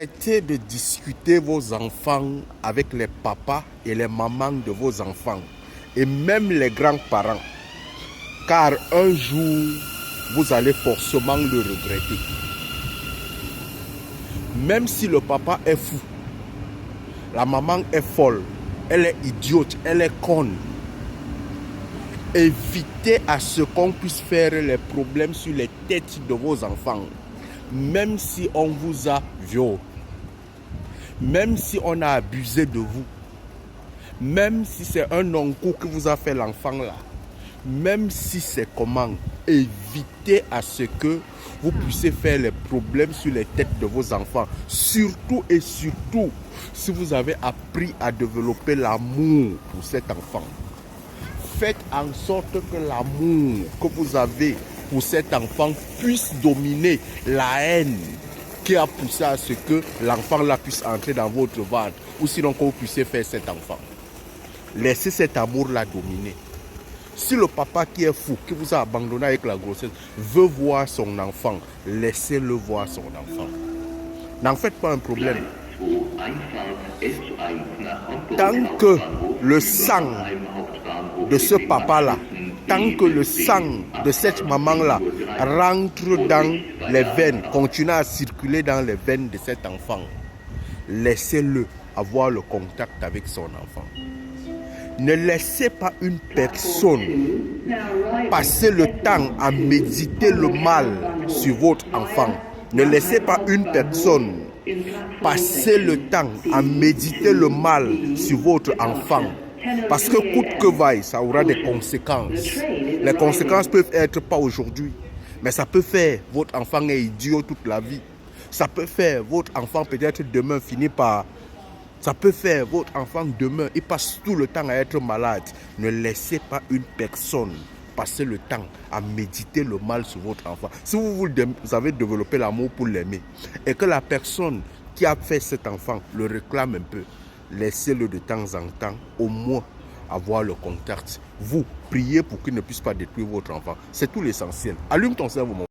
Arrêtez de discuter vos enfants avec les papas et les mamans de vos enfants et même les grands-parents, car un jour, vous allez forcément le regretter. Même si le papa est fou, la maman est folle, elle est idiote, elle est conne, évitez à ce qu'on puisse faire les problèmes sur les têtes de vos enfants, même si on vous a violé. Même si on a abusé de vous, même si c'est un oncle qui vous a fait l'enfant là, même si c'est comment, évitez à ce que vous puissiez faire les problèmes sur les têtes de vos enfants. Surtout et surtout, si vous avez appris à développer l'amour pour cet enfant. Faites en sorte que l'amour que vous avez pour cet enfant puisse dominer la haine qui a poussé à ce que l'enfant là puisse entrer dans votre ventre, ou sinon que vous puissiez faire cet enfant. Laissez cet amour là dominer. Si le papa qui est fou, qui vous a abandonné avec la grossesse, veut voir son enfant, laissez-le voir son enfant. N'en faites pas un problème. Tant que le sang de ce papa-là, tant que le sang de cette maman-là rentre dans les veines, continue à circuler dans les veines de cet enfant, laissez-le avoir le contact avec son enfant. Ne laissez pas une personne passer le temps à méditer le mal sur votre enfant. Ne laissez pas une personne passer le temps à méditer le mal sur votre enfant. Parce que coûte que vaille, ça aura des conséquences. Les conséquences peuvent être pas aujourd'hui, mais ça peut faire votre enfant est idiot toute la vie. Ça peut faire votre enfant peut-être demain finit par... Ça peut faire votre enfant demain, il passe tout le temps à être malade. Ne laissez pas une personne passer le temps à méditer le mal sur votre enfant. Si vous avez développé l'amour pour l'aimer et que la personne qui a fait cet enfant le réclame un peu, laissez-le de temps en temps, au moins avoir le contact. Vous, priez pour qu'il ne puisse pas détruire votre enfant. C'est tout l'essentiel. Allume ton cerveau, mon